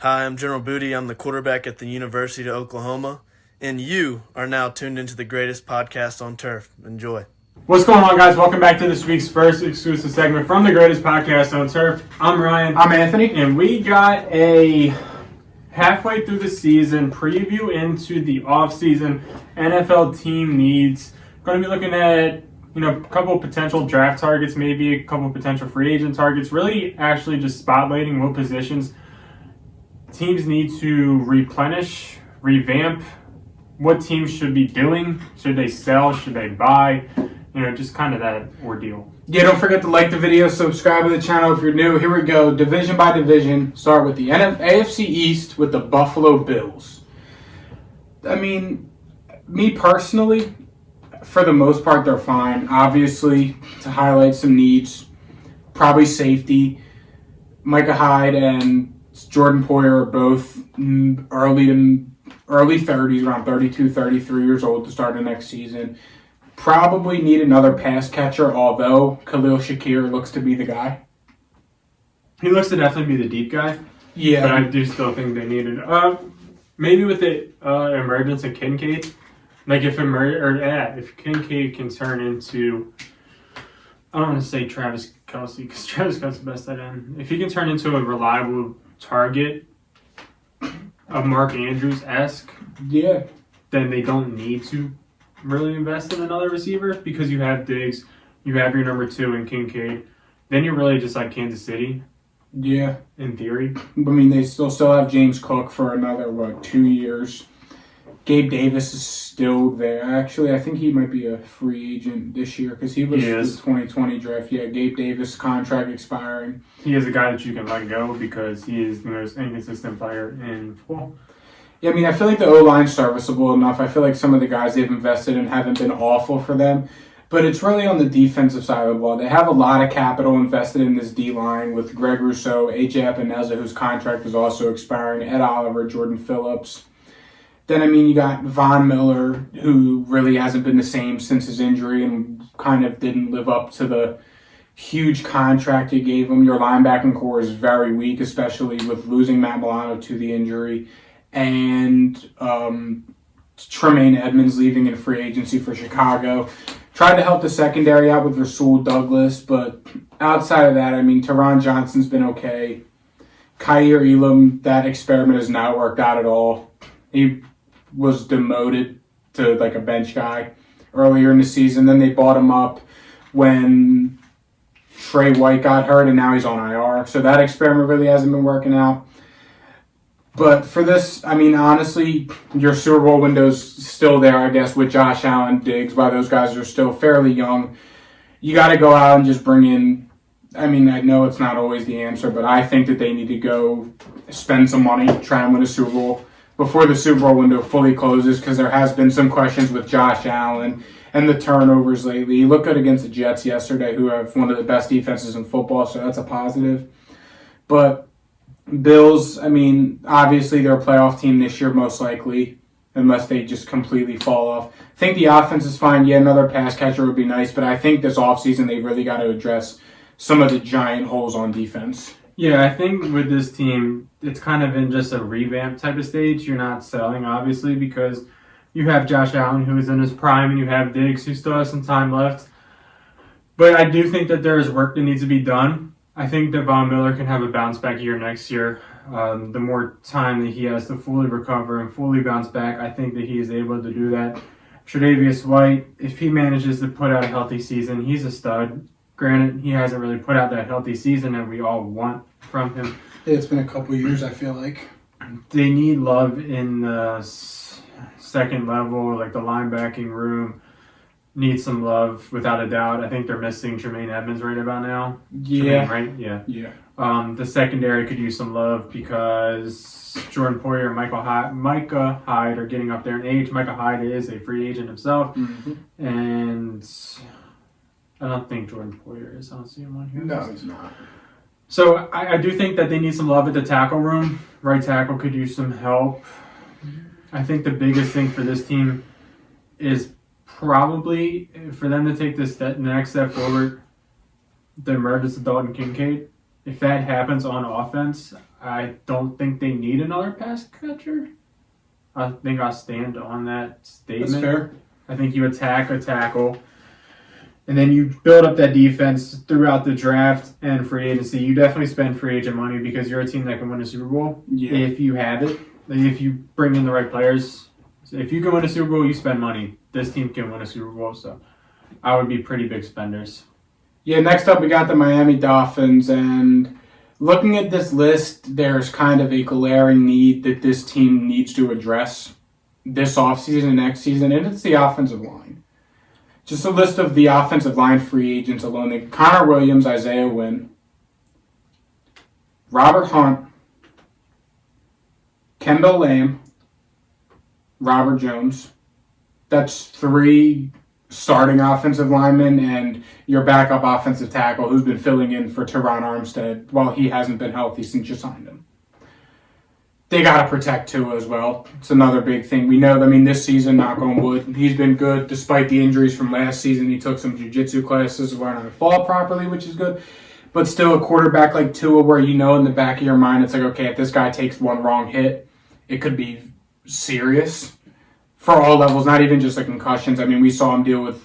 Hi, I'm General Booty. I'm the quarterback at the University of Oklahoma, and you are now tuned into the greatest podcast on turf. Enjoy. What's going on, guys? Welcome back to this week's first exclusive segment from the greatest podcast on turf. I'm Ryan. I'm Anthony. And we got a halfway through the season preview into the offseason NFL team needs. Going to be looking at, a couple of potential draft targets, maybe a couple of potential free agent targets, really actually just spotlighting what positions teams need to replenish, revamp, what teams should be doing. Should they sell? Should they buy? Just kind of that ordeal. Yeah, don't forget to like the video, subscribe to the channel if you're new. Here we go, division by division. Start with the AFC East with the Buffalo Bills. I mean, me personally, for the most part, they're fine. Obviously, to highlight some needs, probably safety. Micah Hyde and Jordan Poyer are both early 30s, around 32, 33 years old to start the next season. Probably need another pass catcher, although Khalil Shakir looks to be the guy. He looks to definitely be the deep guy. Yeah. But I do still think they need it. Maybe with the emergence of Kincaid, like if Kincaid can turn into, I don't want to say Travis Kelce, because Travis Kelce's the best tight end. If he can turn into a reliable target of Mark Andrews-esque, yeah, then they don't need to really invest in another receiver because you have Diggs, you have your number 2 in Kincaid. Then you're really just like Kansas City. Yeah. In theory. I mean, they still have James Cook for another, 2 years. Gabe Davis is still there. Actually, I think he might be a free agent this year because he was the 2020 draft. Yeah, Gabe Davis contract expiring. He is a guy that you can let go because he is the most inconsistent player in football. Yeah, I mean, I feel like the O-line's serviceable enough. I feel like some of the guys they've invested in haven't been awful for them. But it's really on the defensive side of the ball. They have a lot of capital invested in this D-line with Greg Rousseau, A.J. Epineza, whose contract is also expiring, Ed Oliver, Jordan Phillips. Then, you got Von Miller, who really hasn't been the same since his injury and kind of didn't live up to the huge contract you gave him. Your linebacking core is very weak, especially with losing Matt Milano to the injury. And Tremaine Edmonds leaving in free agency for Chicago. Tried to help the secondary out with Rasul Douglas, but outside of that, Teron Johnson's been okay. Kaiir Elam, that experiment has not worked out at all. He was demoted to a bench guy earlier in the season. Then they bought him up when Trey White got hurt, and now he's on IR. So that experiment really hasn't been working out. But for this, honestly, your Super Bowl window's still there, I guess, with Josh Allen, Diggs, while those guys are still fairly young. You got to go out and just bring in, I know it's not always the answer, but I think that they need to go spend some money, try and win a Super Bowl before the Super Bowl window fully closes, because there has been some questions with Josh Allen and the turnovers lately. He looked good against the Jets yesterday, who have one of the best defenses in football, so that's a positive. But Bills, obviously they're a playoff team this year, most likely, unless they just completely fall off. I think the offense is fine. Yeah, another pass catcher would be nice, but I think this offseason they really got to address some of the giant holes on defense. Yeah, I think with this team, it's kind of in just a revamp type of stage. You're not selling, obviously, because you have Josh Allen, who is in his prime, and you have Diggs, who still has some time left. But I do think that there is work that needs to be done. I think that Von Miller can have a bounce-back year next year. The more time that he has to fully recover and fully bounce back, I think that he is able to do that. Tre'Davious White, if he manages to put out a healthy season, he's a stud. Granted, he hasn't really put out that healthy season that we all want from him. It's been a couple years, I feel like. They need love in the second level, like the linebacking room. Need some love, without a doubt. I think they're missing Tremaine Edmonds right about now. Yeah. Tremaine, right? Yeah. The secondary could use some love because Jordan Poyer and Micah Hyde are getting up there in age. Micah Hyde is a free agent himself. Mm-hmm. And I don't think Jordan Poyer is. I don't see him on here. No, he's not. So I do think that they need some love at the tackle room. Right tackle could use some help. I think the biggest thing for this team is probably for them to take the next step forward, the emergence of Dalton Kincaid. If that happens on offense, I don't think they need another pass catcher. I think I'll stand on that statement. That's fair. I think you attack a tackle, and then you build up that defense throughout the draft and free agency. You definitely spend free agent money because you're a team that can win a Super Bowl if you have it. If you bring in the right players. If you can win a Super Bowl, you spend money. This team can win a Super Bowl, so I would be pretty big spenders. Yeah, next up we got the Miami Dolphins, and looking at this list, there's kind of a glaring need that this team needs to address this offseason and next season, and it's the offensive line. Just a list of the offensive line free agents alone. Connor Williams, Isaiah Wynn, Robert Hunt, Kendall Lamb, Robert Jones. That's 3 starting offensive linemen and your backup offensive tackle who's been filling in for Teron Armstead while he hasn't been healthy since you signed him. They got to protect Tua as well. It's another big thing. We know, this season, knock on wood, he's been good despite the injuries from last season. He took some jiu-jitsu classes to learn how to fall properly, which is good. But still, a quarterback like Tua where in the back of your mind, it's like, okay, if this guy takes one wrong hit, it could be serious for all levels, not even just the concussions. We saw him deal with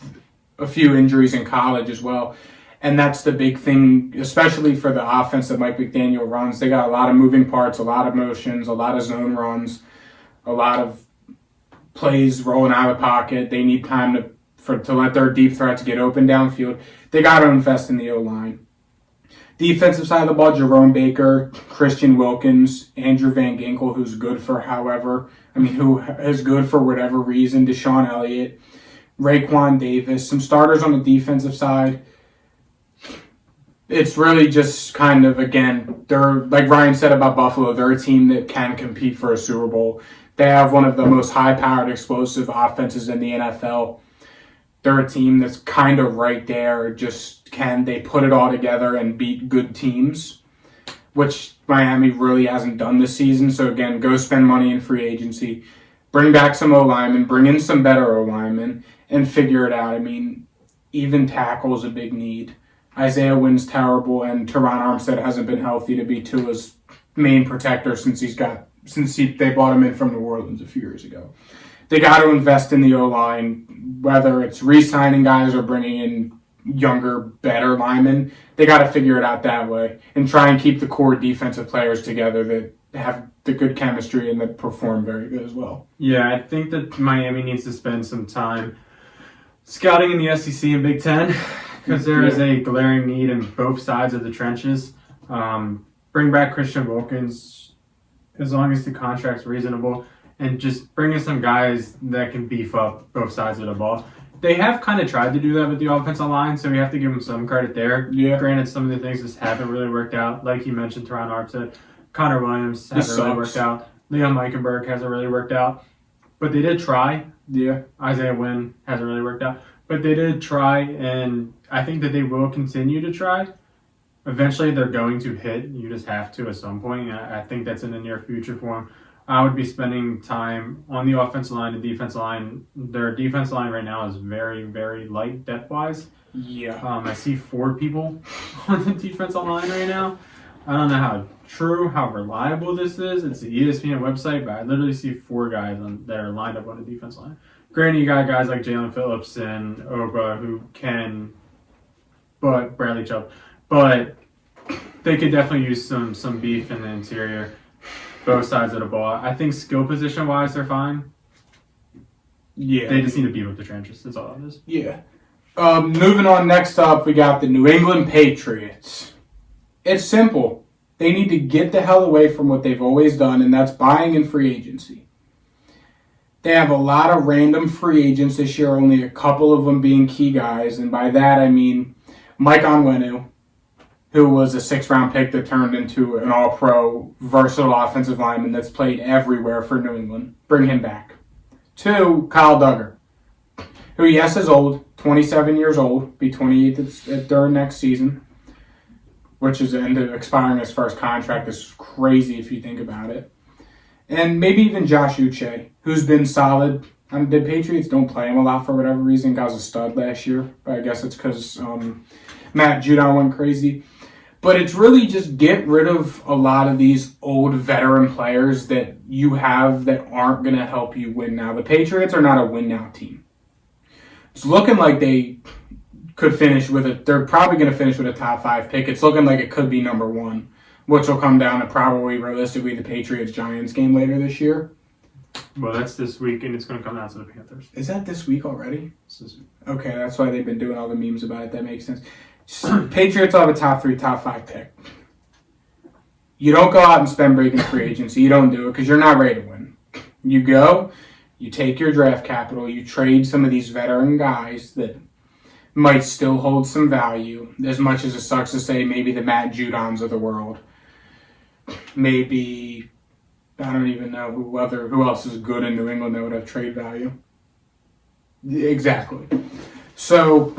a few injuries in college as well. And that's the big thing, especially for the offense that Mike McDaniel runs. They got a lot of moving parts, a lot of motions, a lot of zone runs, a lot of plays rolling out of the pocket. They need time to let their deep threats get open downfield. They got to invest in the O-line. Defensive side of the ball, Jerome Baker, Christian Wilkins, Andrew Van Ginkel, who's good for who is good for whatever reason, Deshaun Elliott, Raekwon Davis, some starters on the defensive side. It's really just kind of, again, they're, like Ryan said about Buffalo, they're a team that can compete for a Super Bowl. They have one of the most high-powered, explosive offenses in the NFL. They're a team that's kind of right there. Just can they put it all together and beat good teams, which Miami really hasn't done this season. So, again, go spend money in free agency. Bring back some O-linemen. Bring in some better O-linemen and figure it out. Even tackle is a big need. Isaiah Wynn's terrible, and Teron Armstead hasn't been healthy to be Tua's main protector since they bought him in from New Orleans a few years ago. They got to invest in the O-line, whether it's re-signing guys or bringing in younger, better linemen. They got to figure it out that way and try and keep the core defensive players together that have the good chemistry and that perform very good as well. Yeah, I think that Miami needs to spend some time scouting in the SEC and Big Ten. Because there is a glaring need in both sides of the trenches. Bring back Christian Wilkins as long as the contract's reasonable, and just bring in some guys that can beef up both sides of the ball. They have kind of tried to do that with the offensive line, so we have to give them some credit there. Yeah. Granted, some of the things just haven't really worked out. Like you mentioned, Teron Armstead, Connor Williams hasn't really worked out. Liam Eichenberg hasn't really worked out. But they did try. Yeah. Isaiah Wynn hasn't really worked out. But they did try, and I think that they will continue to try. Eventually, they're going to hit. You just have to at some point. I think that's in the near future for them. I would be spending time on the offensive line and defensive line. Their defensive line right now is very, very light depth-wise. Yeah. I see 4 people on the defensive line right now. I don't know how reliable this is. It's the ESPN website, but I literally see 4 guys that are lined up on the defensive line. Granted, you got guys like Jalen Phillips and Ogba who can, but Bradley Chubb, but they could definitely use some beef in the interior, both sides of the ball. I think skill position wise they're fine. Yeah, they just need to beef up the trenches. That's all it is. Yeah. Moving on, next up we got the New England Patriots. It's simple. They need to get the hell away from what they've always done, and that's buying in free agency. They have a lot of random free agents this year, only a couple of them being key guys. And by that, I mean Mike Onwenu, who was a 6th-round pick that turned into an all-pro, versatile offensive lineman that's played everywhere for New England. Bring him back. 2, Kyle Duggar, who, yes, is old, 27 years old, be 28 during next season, which is the end of expiring his first contract. Is crazy if you think about it. And maybe even Josh Uche, who's been solid. The Patriots don't play him a lot for whatever reason. Guy was a stud last year, but I guess it's because Matt Judon went crazy. But it's really just get rid of a lot of these old veteran players that you have that aren't going to help you win now. The Patriots are not a win now team. It's looking like they could finish they're probably going to finish with a top 5 pick. It's looking like it could be number 1, which will come down to probably realistically the Patriots-Giants game later this year. Well, that's this week, and it's going to come down to the Panthers. Is that this week already? This week. Okay, that's why they've been doing all the memes about it. That makes sense. Patriots will have a top 3, top 5 pick. You don't go out and spend breaking free agency. You don't do it because you're not ready to win. You go, you take your draft capital, you trade some of these veteran guys that might still hold some value, as much as it sucks to say maybe the Matt Judons of the world. Maybe, I don't even know who else is good in New England that would have trade value. Exactly. So,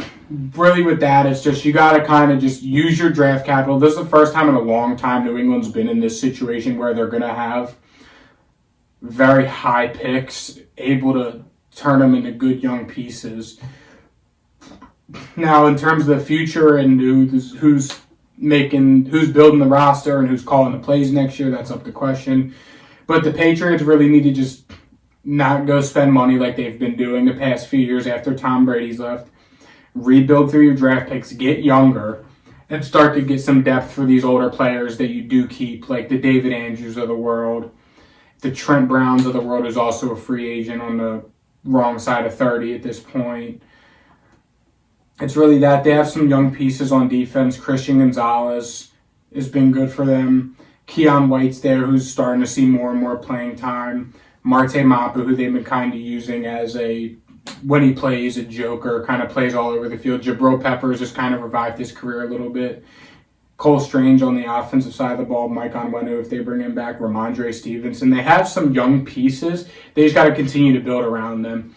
really with that, it's just you got to kind of just use your draft capital. This is the first time in a long time New England's been in this situation where they're going to have very high picks, able to turn them into good young pieces. Now, in terms of the future and who's building the roster and who's calling the plays next year, that's up to question. But the Patriots really need to just not go spend money like they've been doing the past few years after Tom Brady's left. Rebuild through your draft picks, get younger, and start to get some depth for these older players that you do keep, like the David Andrews of the world, the Trent Browns of the world, who's also a free agent on the wrong side of 30 at this point. It's really that. They have some young pieces on defense. Christian Gonzalez has been good for them. Keon White's there, who's starting to see more and more playing time. Marte Mapu, who they've been kind of using as when he plays, a joker, kind of plays all over the field. Jabril Peppers just kind of revived his career a little bit. Cole Strange on the offensive side of the ball. Mike Onwenu, if they bring him back. Ramondre Stevenson. They have some young pieces. They just got to continue to build around them.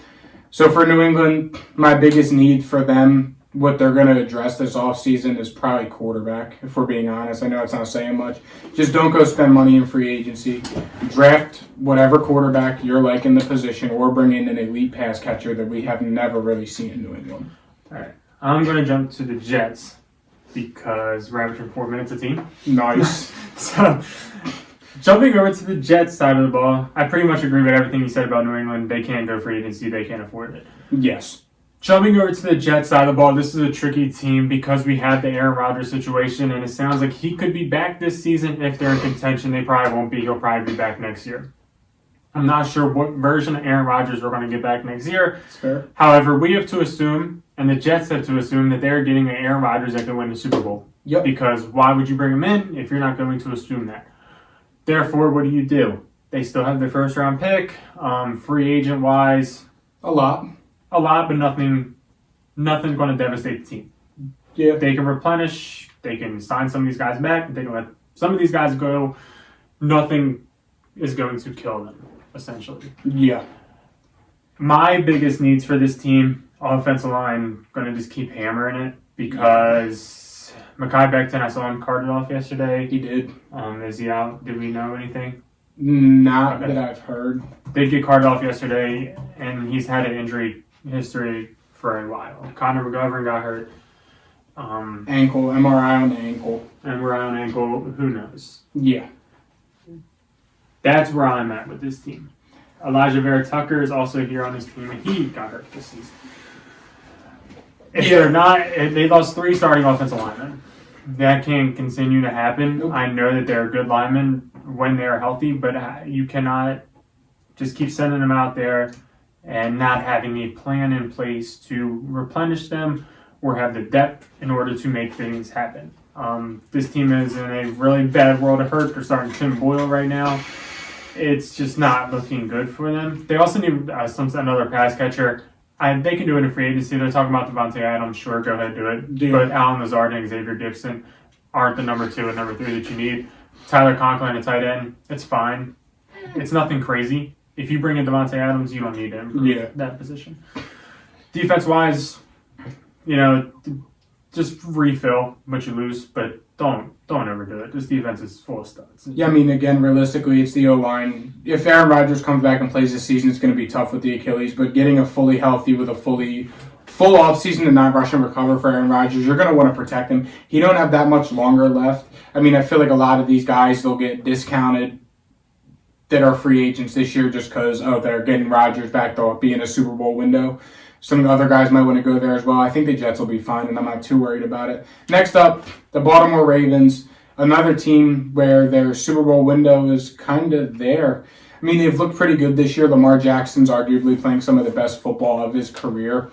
So for New England, my biggest need for them, what they're going to address this offseason is probably quarterback, if we're being honest. I know it's not saying much. Just don't go spend money in free agency. Draft whatever quarterback you're like in the position, or bring in an elite pass catcher that we have never really seen in New England. All right. I'm going to jump to the Jets because we're averaging 4 minutes a team. Nice. So, jumping over to the Jets side of the ball, I pretty much agree with everything you said about New England. They can't go free agency. They can't afford it. Yes. Jumping over to the Jets side of the ball, this is a tricky team because we had the Aaron Rodgers situation, and it sounds like he could be back this season. If they're in contention, they probably won't be. He'll probably be back next year. I'm not sure what version of Aaron Rodgers we're going to get back next year. That's fair. However, we have to assume, and the Jets have to assume, that they're getting an Aaron Rodgers that can win the Super Bowl. Yep. Because why would you bring him in if you're not going to assume that? Therefore, what do? They still have their first-round pick. Free agent-wise, A lot, but nothing going to devastate the team. Yeah. They can replenish. They can sign some of these guys back. They can let some of these guys go. Nothing is going to kill them, essentially. Yeah. My biggest needs for this team, offensive line, going to just keep hammering it because Mekhi Becton, I saw him carted off yesterday. He did. Is he out? Did we know anything? Not that I've heard. Did get carted off yesterday, and he's had an injury history for a while. Connor McGovern got hurt. Ankle, MRI on the ankle. MRI on ankle, who knows? Yeah. That's where I'm at with this team. Elijah Vera Tucker is also here on this team, and he got hurt this season. If they're not, they lost 3 starting offensive linemen. That can't continue to happen. Nope. I know that they're good linemen when they're healthy, but you cannot just keep sending them out there and not having a plan in place to replenish them or have the depth in order to make things happen. This team is in a really bad world of hurt. They're starting Tim Boyle right now. It's just not looking good for them. They also need another pass catcher. They can do it in free agency. They're talking about Devontae Adams. Sure, go ahead, do it. Yeah. But Alan Lazard and Xavier Gibson aren't the number 2 and number 3 that you need. Tyler Conklin, a tight end, it's fine. It's nothing crazy. If you bring in Devontae Adams, you don't need him. Yeah. That position. Defense-wise, just refill what you lose, but don't overdo it. This defense is full of studs. Yeah, I mean, again, realistically, it's the O-line. If Aaron Rodgers comes back and plays this season, it's going to be tough with the Achilles, but getting a fully healthy with a fully full offseason to not rush and recover for Aaron Rodgers. You're going to want to protect him. He don't have that much longer left. I mean, I feel like a lot of these guys, they'll get discounted that are free agents this year just because, they're getting Rodgers back. They'll be in a Super Bowl window. Some of the other guys might want to go there as well. I think the Jets will be fine, and I'm not too worried about it. Next up, the Baltimore Ravens, another team where their Super Bowl window is kind of there. I mean, they've looked pretty good this year. Lamar Jackson's arguably playing some of the best football of his career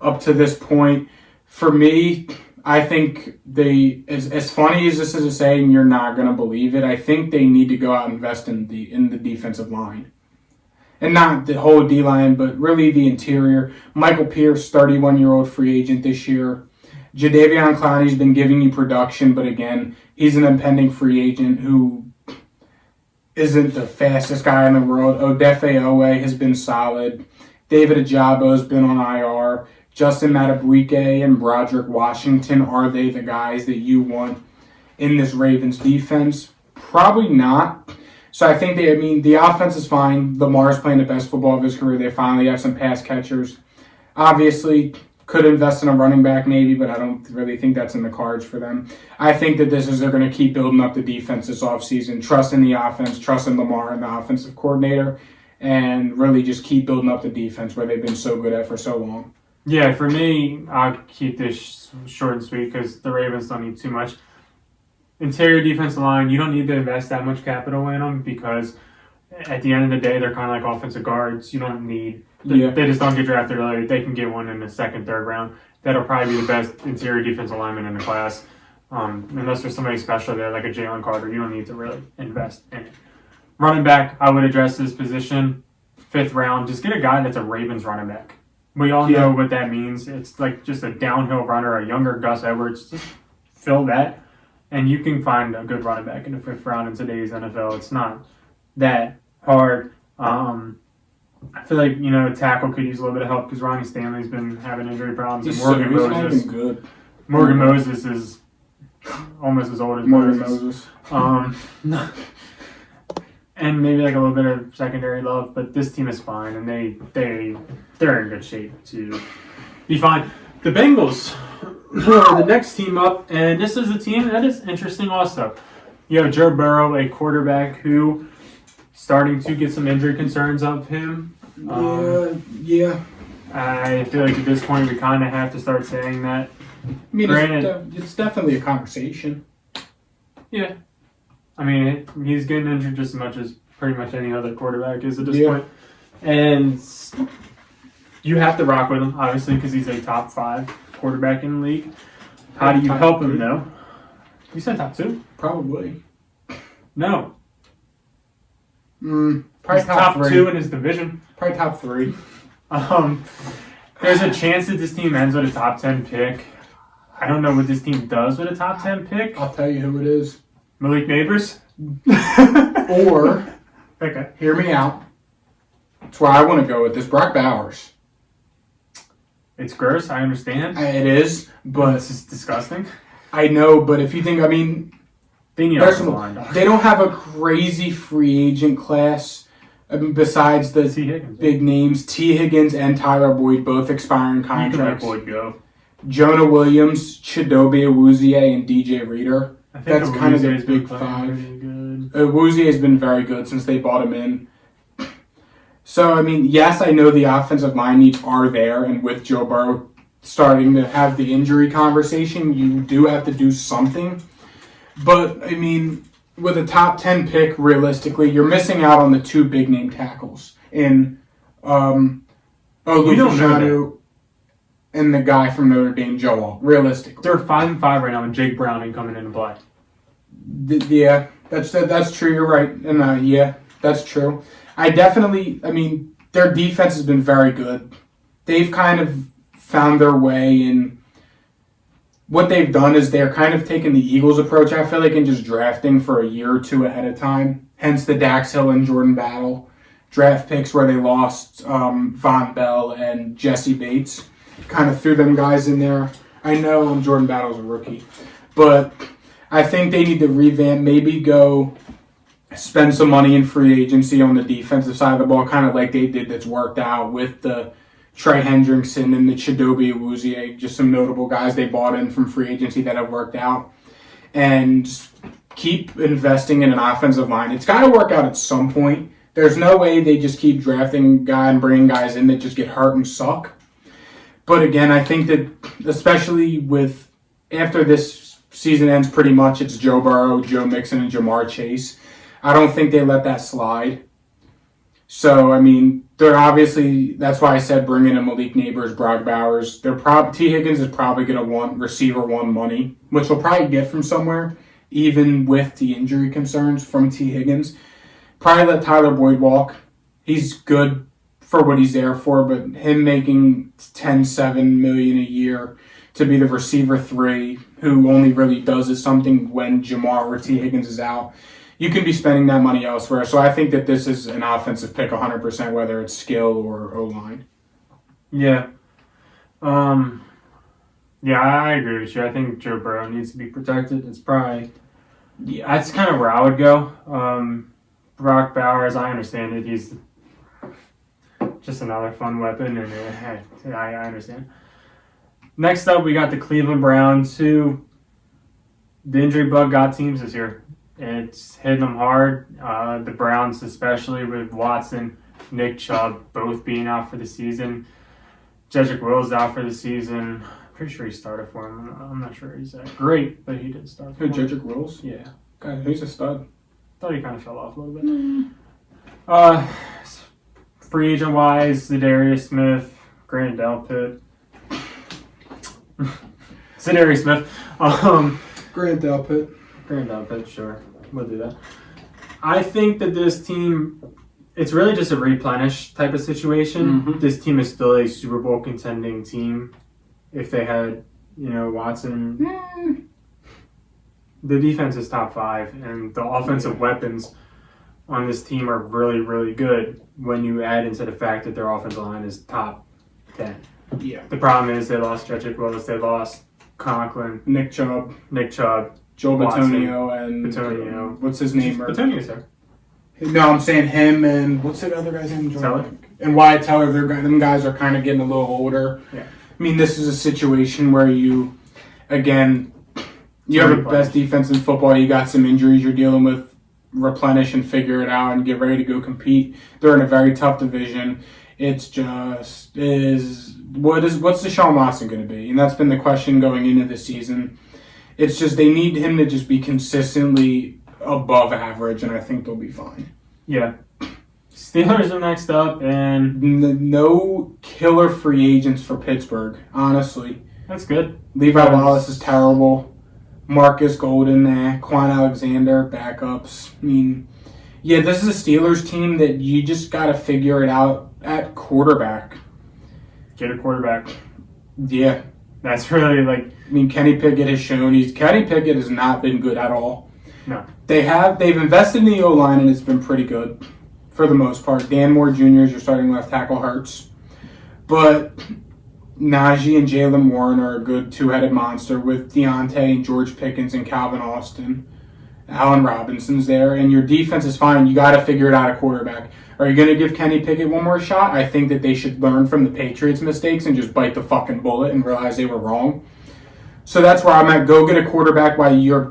up to this point. For me, I think as funny as this is a saying, you're not going to believe it. I think they need to go out and invest in the defensive line. And not the whole D-line, but really the interior. Michael Pierce, 31-year-old free agent this year. Jadeveon Clowney's been giving you production, but again, he's an impending free agent who isn't the fastest guy in the world. Odefe Owe has been solid. David Ajabo's been on IR. Justin Matabuike and Broderick Washington, are they the guys that you want in this Ravens defense? Probably not. So I think the offense is fine. Lamar's playing the best football of his career. They finally have some pass catchers. Obviously, could invest in a running back maybe, but I don't really think that's in the cards for them. I think that they're going to keep building up the defense this offseason, trusting the offense, trusting Lamar and the offensive coordinator, and really just keep building up the defense where they've been so good at for so long. Yeah, for me, I'll keep this short and sweet because the Ravens don't need too much. Interior defensive line, you don't need to invest that much capital in them because at the end of the day, they're kind of like offensive guards. You don't need they just don't get drafted early. They can get one in the second, third round. That'll probably be the best interior defensive lineman in the class. Unless there's somebody special there, like a Jalen Carter, you don't need to really invest in it. Running back, I would address this position. 5th round, just get a guy that's a Ravens running back. We all know what that means. It's like just a downhill runner, a younger Gus Edwards. Just fill that. And you can find a good running back in the 5th round in today's NFL. It's not that hard. I feel like, tackle could use a little bit of help because Ronnie Stanley's been having injury problems. He's and Morgan Moses is almost as old as Moses. And maybe like a little bit of secondary love, but this team is fine, and they're in good shape to be fine. The Bengals are the next team up, and this is a team that is interesting also. You have Joe Burrow, a quarterback who starting to get some injury concerns of him. Yeah. I feel like at this point we kind of have to start saying that. I mean, it's definitely a conversation. Yeah. I mean, he's getting injured just as much as pretty much any other quarterback is at this point. And you have to rock with him, obviously, because he's a top 5 quarterback in the league. How do you help him, though? You said top 2? Probably. No. Probably he's top 2 in his division. Probably top 3. There's a chance that this team ends with a top 10 pick. I don't know what this team does with a top 10 pick. I'll tell you who it is. Malik Neighbors? Or, okay, hear me out. That's where I want to go with this. Brock Bowers. It's gross, I understand. It is, but this is disgusting. I know, but if you think, I mean, they don't have a crazy free agent class. I mean, besides the big names, T. Higgins and Tyler Boyd both expiring contracts. You can let Boyd go. Jonah Williams, Chidobe Awuzie, and DJ Reader. I think that's kind of the big 5. Awuzie has been very good since they bought him in. So, I mean, yes, I know the offensive line needs are there, and with Joe Burrow starting to have the injury conversation, you do have to do something. But, I mean, with a top 10 pick, realistically, you're missing out on the 2 big-name tackles in Olu and the guy from Notre Dame, Joe Alt, realistically. They're 5-5 right now, and Jake Browning coming into play. Yeah, that's true. You're right. And that's true. Their defense has been very good. They've kind of found their way, and what they've done is they're kind of taking the Eagles approach, I feel like, and just drafting for a year or 2 ahead of time. Hence the Dax Hill and Jordan Battle draft picks where they lost Von Bell and Jesse Bates. Kind of threw them guys in there. I know Jordan Battle's a rookie, but I think they need to revamp, maybe go spend some money in free agency on the defensive side of the ball, kind of like they did that's worked out with the Trey Hendrickson and the Chidobe Awuzie, just some notable guys they bought in from free agency that have worked out. And keep investing in an offensive line. It's got to work out at some point. There's no way they just keep drafting guys and bringing guys in that just get hurt and suck. But again, I think that especially with after this season ends pretty much, it's Joe Burrow, Joe Mixon, and Jamar Chase. I don't think they let that slide. So, I mean, they're obviously, that's why I said bring in a Malik Neighbors, Brock Bowers. T. Higgins is probably going to want receiver one money, which he'll probably get from somewhere, even with the injury concerns from T. Higgins. Probably let Tyler Boyd walk. He's good for what he's there for, but him making $7 million a year to be the receiver 3, who only really does is something when Jamar or T. Higgins is out, you can be spending that money elsewhere. So I think that this is an offensive pick 100%, whether it's skill or O-line. Yeah. Yeah, I agree with you. I think Joe Burrow needs to be protected. It's probably, yeah, that's kind of where I would go. Brock Bowers, I understand it. He's just another fun weapon, and I understand. Next up, we got the Cleveland Browns, who the injury bug got teams this year. It's hitting them hard. The Browns, especially with Watson, Nick Chubb, both being out for the season. Jedrick Wills out for the season. Pretty sure he started for him. I'm not sure he's great, but he did start for him. Jedrick Wills? Yeah. God, he's a stud. Thought he kind of fell off a little bit. Free agent wise, Zadarius Smith, Grant Delpit. Zadarius Smith. Grant Delpit. Grant Delpit, sure. We'll do that. I think that this team, it's really just a replenish type of situation. Mm-hmm. This team is still a Super Bowl contending team. If they had, Watson. The defense is top 5, and the offensive weapons on this team are really, really good when you add into the fact that their offensive line is top 10. Yeah. The problem is they lost Jedrick Willis, they lost Conklin, Nick Chubb, Joe Bitonio, and Bitonio. What's his name? Bitonio's there. No, I'm saying him and what's that other guy's name? Teller? And Wyatt Teller. Them guys are kind of getting a little older. Yeah. I mean, this is a situation where you have the best defense in football. You got some injuries you're dealing with. Replenish and figure it out and get ready to go compete. They're in a very tough division. It's just what's Deshaun Watson going to be? And that's been the question going into the season. It's just they need him to just be consistently above average, and I think they'll be fine. Yeah. Steelers are next up, and no killer free agents for Pittsburgh, honestly. that's good. Levi Wallace is terrible. Marcus Golden, Quan Alexander, backups. I mean, yeah, this is a Steelers team that you just got to figure it out at quarterback. Get a quarterback. Yeah. That's really Kenny Pickett has shown Kenny Pickett has not been good at all. No. They've invested in the O-line and it's been pretty good for the most part. Dan Moore Jr. is your starting left tackle, hurts. But Najee and Jalen Warren are a good two-headed monster with Deontay and George Pickens and Calvin Austin. Allen Robinson's there, and your defense is fine. You got to figure it out at quarterback. Are you going to give Kenny Pickett one more shot? I think that they should learn from the Patriots' mistakes and just bite the fucking bullet and realize they were wrong. So that's where I'm at. Go get a quarterback while your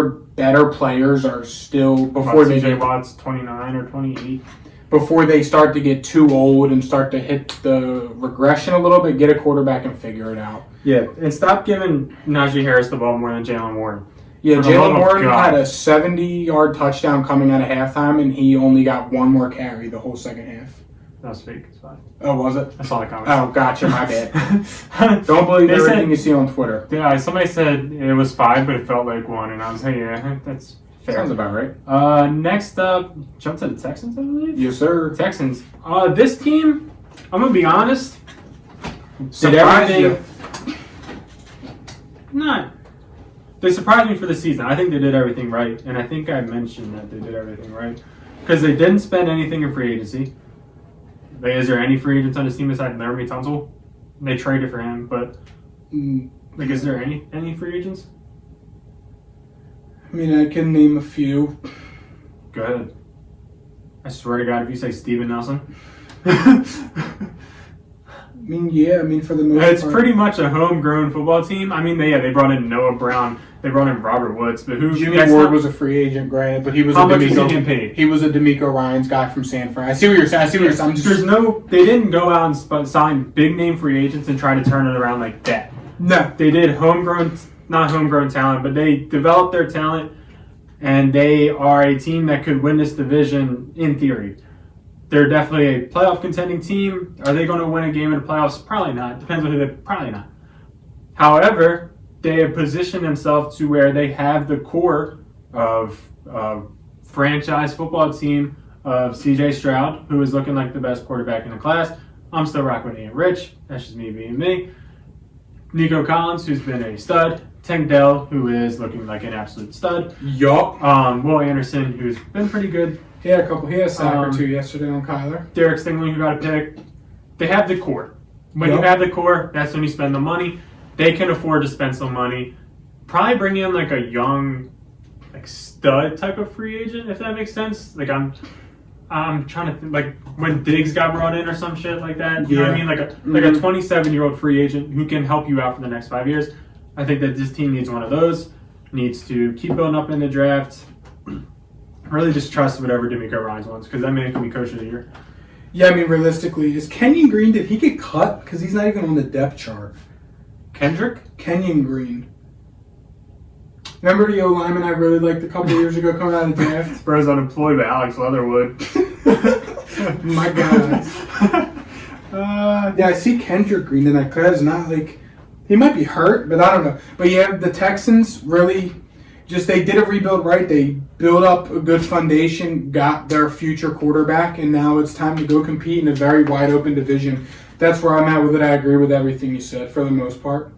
better players are still before they CJ Watt's 29 or 28. Before they start to get too old and start to hit the regression a little bit, get a quarterback and figure it out. Yeah, and stop giving Najee Harris the ball more than Jalen Warren. Yeah, Jalen Warren had a 70-yard touchdown coming out of halftime, and he only got one more carry the whole second half. That was fake. It's fine. Oh, was it? I saw the comments. Oh, gotcha. My bad. Don't believe everything you see on Twitter. Yeah, somebody said it was 5, but it felt like 1, and I was like, yeah, that's fair. Sounds about right. Next up, jump to the Texans, I believe? Yes, sir. Texans. This team, I'm going to be honest, Surprise you. They surprised me for the season. I think they did everything right, and I think I mentioned that they did everything right. Because they didn't spend anything in free agency. Is there any free agents on this team besides Laramie Tunsil? They traded for him, but is there any free agents? I mean, I can name a few. Go ahead. I swear to God, if you say Steven Nelson. For the most part. It's pretty much a homegrown football team. I mean, they brought in Noah Brown. They brought in Robert Woods. But Jimmy Ward was a free agent, granted, but he was how much is he getting paid? He was a D'Amico Ryans guy from San Fran. I see what you're saying. They didn't go out and sign big name free agents and try to turn it around like that. No. They did not homegrown talent, but they developed their talent, and they are a team that could win this division in theory. They're definitely a playoff contending team. Are they going to win a game in the playoffs? Probably not. Depends on who they. Probably not. However, they have positioned themselves to where they have the core of franchise football team of C.J. Stroud, who is looking like the best quarterback in the class. I'm still rocking with Ian Rich. That's just me being me. Nico Collins, who's been a stud. Tank Dell, who is looking like an absolute stud. Yup. Will Anderson, who's been pretty good. He had a sack or two yesterday on Kyler. Derek Stingley, who got a pick. They have the core. When you have the core, that's when you spend the money. They can afford to spend some money. Probably bring in like a young, like stud type of free agent, if that makes sense. Like I'm trying to think, like when Diggs got brought in or some shit like that. You know what I mean? Like a 27-year-old free agent who can help you out for the next 5 years. I think that this team needs one of those. Needs to keep building up in the draft. Really just trust whatever D'Amico Ryans wants, because that man can be coach of the year. Yeah, realistically, is Kenyon Green, did he get cut? Because he's not even on the depth chart. Kenyon Green. Remember the O-lineman I really liked a couple years ago coming out of the draft? Bro's unemployed, but Alex Leatherwood. My God. I see Kendrick Green, and that's not like... He might be hurt, but I don't know. But yeah, the Texans really... they did a rebuild right. They built up a good foundation, got their future quarterback, and now it's time to go compete in a very wide open division. That's where I'm at with it. I agree with everything you said for the most part.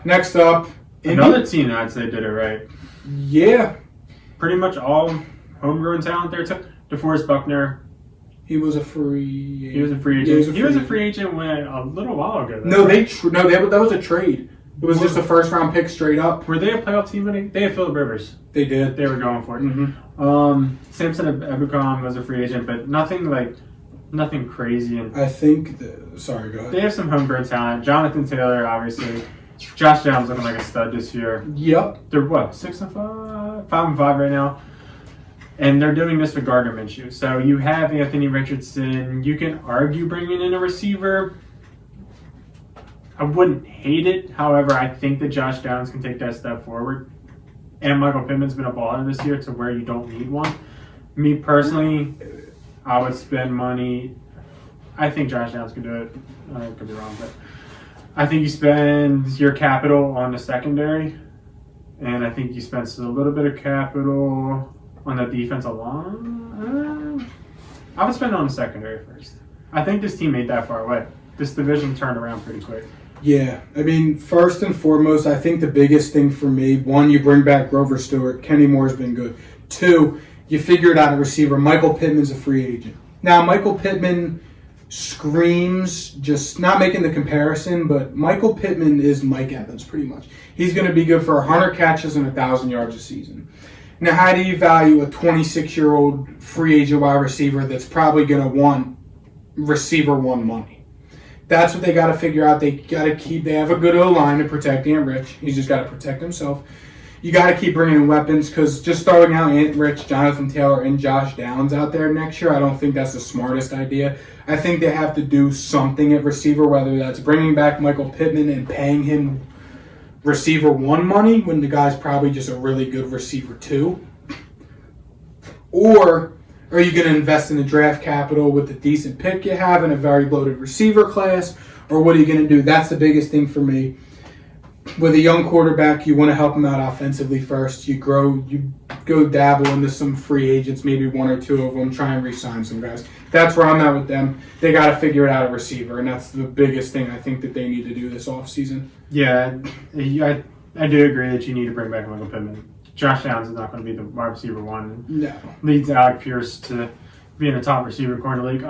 Next up, another team that I'd say did it right. Yeah. Pretty much all homegrown talent there. DeForest Buckner. He was a free agent. He was a free agent. He was a free agent when a little while ago. That was a trade. It was just a first-round pick straight up. Were they a playoff team? They had Phillip Rivers. They did. They were going for it. Mm-hmm. Samson Ebukam was a free agent, but nothing crazy. And I think... Sorry, go ahead. They have some homegrown talent. Jonathan Taylor, obviously. Josh Downs looking like a stud this year. Yep. They're what, 6-5? 5-5 right now. And they're doing this with Gardner Minshew. So you have Anthony Richardson. You can argue bringing in a receiver. I wouldn't hate it. However, I think that Josh Downs can take that step forward. And Michael Pittman's been a baller this year to where you don't need one. Me personally, I would spend money. I think Josh Downs could do it. I could be wrong, but I think you spend your capital on the secondary. And I think you spend a little bit of capital on the defensive line. I would spend it on the secondary first. I think this team ain't that far away. This division turned around pretty quick. Yeah, first and foremost, I think the biggest thing for me, one, you bring back Grover Stewart. Kenny Moore's been good. Two, you figured out a receiver. Michael Pittman's a free agent. Now, Michael Pittman screams, just not making the comparison, but Michael Pittman is Mike Evans pretty much. He's going to be good for 100 catches and 1,000 yards a season. Now, how do you value a 26-year-old free agent wide receiver that's probably going to want receiver one money? That's what they got to figure out. They have a good O-line to protect Ant Rich. He's just got to protect himself. You got to keep bringing in weapons, because just throwing out Ant Rich, Jonathan Taylor, and Josh Downs out there next year, I don't think that's the smartest idea. I think they have to do something at receiver, whether that's bringing back Michael Pittman and paying him receiver one money when the guy's probably just a really good receiver two. Or are you going to invest in the draft capital with the decent pick you have in a very loaded receiver class? Or what are you going to do? That's the biggest thing for me. With a young quarterback, you want to help him out offensively first. You go dabble into some free agents, maybe one or two of them, try and re-sign some guys. That's where I'm at with them. They got to figure it out at receiver, and that's the biggest thing I think that they need to do this offseason. Yeah, I do agree that you need to bring back Michael Pittman. Josh Downs is not going to be the wide receiver one. No. Leads Alec Pierce to being a top receiver corner league.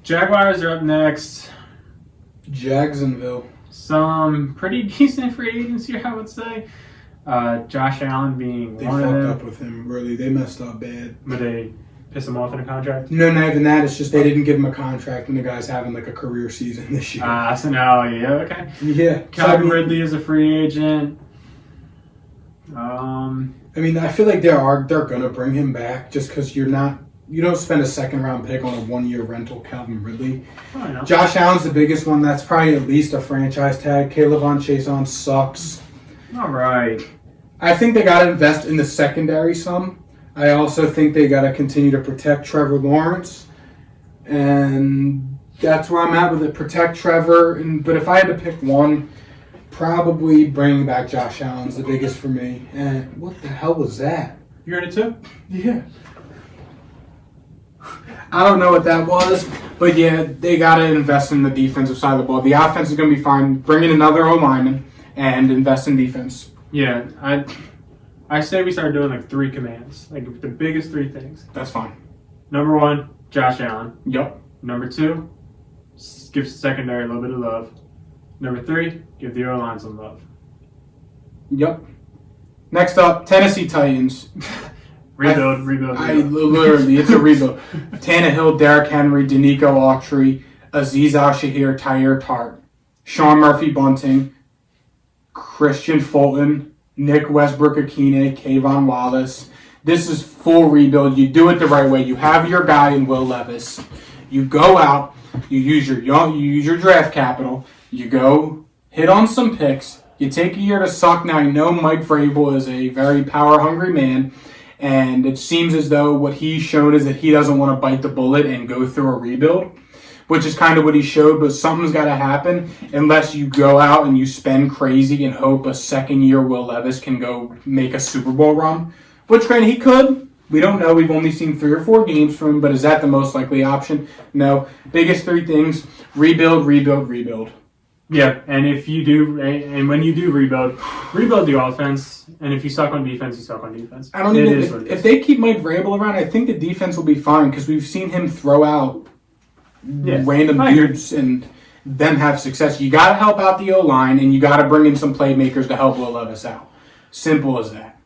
Jaguars are up next. Jacksonville. Some pretty decent free agents here, I would say. Josh Allen being they one of them. They fucked up with him, really. They messed up bad. But piss him off in a contract? No, not even that. It's just they didn't give him a contract, and the guy's having like a career season this year. So now, yeah, okay. Yeah. Calvin Ridley is a free agent. I mean, I feel like they're gonna bring him back just because you don't spend a second round pick on a 1-year rental, Calvin Ridley. I know. Josh Allen's the biggest one. That's probably at least a franchise tag. Caleb Chason sucks. All right. I think they got to invest in the secondary some. I also think they got to continue to protect Trevor Lawrence, and that's where I'm at with it. Protect Trevor, but if I had to pick one, probably bringing back Josh Allen's the biggest for me. And what the hell was that? You heard it too? Yeah. I don't know what that was, but yeah, they got to invest in the defensive side of the ball. The offense is going to be fine. Bring in another O-lineman and invest in defense. Yeah, I say we start doing like 3 commands, like the biggest 3 things. That's fine. Number 1, Josh Allen. Yep. Number 2, give secondary a little bit of love. Number 3, give the O-line some love. Yep. Next up, Tennessee Titans. Rebuild. Literally, it's a rebuild. Tannehill, Derrick Henry, Danico Autry, Azeez Al-Shahir, Tyre Tart, Sean Murphy-Bunting, Christian Fulton, Nick Westbrook-Akine, Kayvon Wallace. This is full rebuild. You do it the right way. You have your guy in Will Levis. You go out. You use your draft capital. You go hit on some picks. You take a year to suck. Now, I know Mike Vrabel is a very power-hungry man, and it seems as though what he's shown is that he doesn't want to bite the bullet and go through a rebuild, which is kind of what he showed, but something's got to happen unless you go out and you spend crazy and hope a second-year Will Levis can go make a Super Bowl run, which, granted, he could. We don't know. We've only seen 3 or 4 games from him, but is that the most likely option? No. Biggest 3 things, rebuild. Yeah, and if you do, and when you do rebuild the offense, and if you suck on defense, you suck on defense. I don't even, if they keep Mike Vrabel around, I think the defense will be fine because we've seen him throw out random dudes and them have success. You got to help out the O-line, and you got to bring in some playmakers to help Will Levis out. Simple as that.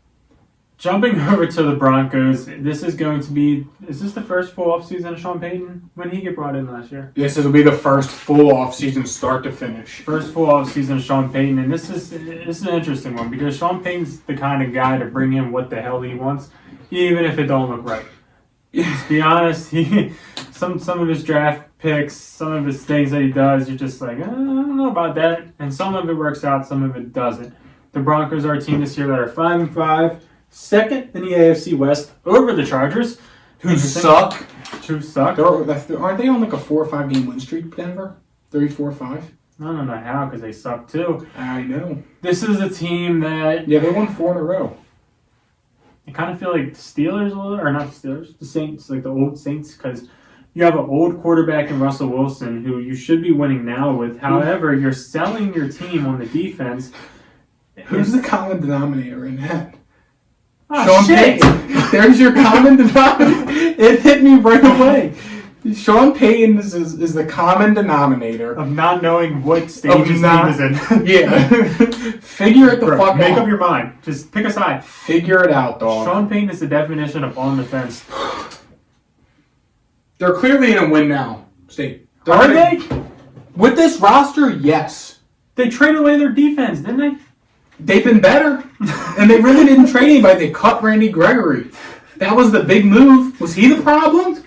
Jumping over to the Broncos, is this the first full offseason of Sean Payton? When did he get brought in last year? This will be the first full offseason start to finish. First full offseason of Sean Payton, and this is an interesting one because Sean Payton's the kind of guy to bring in what the hell he wants, even if it don't look right. Just be honest, some of his draft picks, some of his things that he does, you're just like, I don't know about that. And some of it works out, some of it doesn't. The Broncos are a team this year that are 5-5. Second in the AFC West over the Chargers, who suck. Aren't they on like a 4 or 5 game win streak, Denver? 3-4-5? I don't know how, because they suck too. I know. This is a team that... Yeah, they won 4 in a row. I kind of feel like the Steelers a little, or not the Steelers, the Saints, like the old Saints, because you have an old quarterback in Russell Wilson who you should be winning now with. However, you're selling your team on the defense. Who's the common denominator in that? Oh, Sean Payton. There's your common denominator. It hit me right away. Sean Payton is the common denominator of not knowing what stage his team is in. Yeah. Figure it the fuck out. Make up your mind. Just pick a side. Figure it out, dog. Sean Payton is the definition of on the fence. They're clearly in a win now state. Are they? With this roster, yes. They traded away their defense, didn't they? They've been better, and they really didn't trade anybody. They cut Randy Gregory. That was the big move. Was he the problem?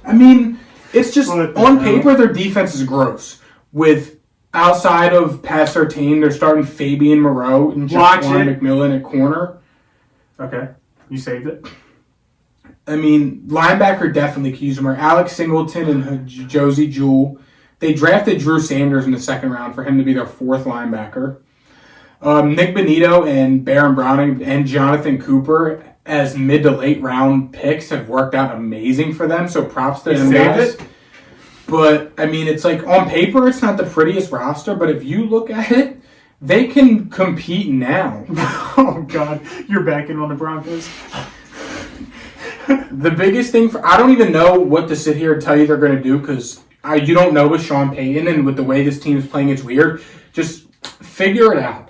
I mean, it's just on paper their defense is gross. With outside of Pat Surtain, they're starting Fabian Moreau and Jaquan McMillan at corner. Okay, you saved it. I mean, linebacker definitely could use them. Alex Singleton and Josie Jewell. They drafted Drew Sanders in the 2nd round for him to be their 4th linebacker. Nick Bonito and Baron Browning and Jonathan Cooper as mid to late round picks have worked out amazing for them. So props to them guys. But I mean, it's like on paper, it's not the prettiest roster. But if you look at it, they can compete now. Oh God, you're backing on the Broncos. The biggest thing I don't even know what to sit here and tell you they're going to do because you don't know with Sean Payton and with the way this team is playing, it's weird. Just figure it out.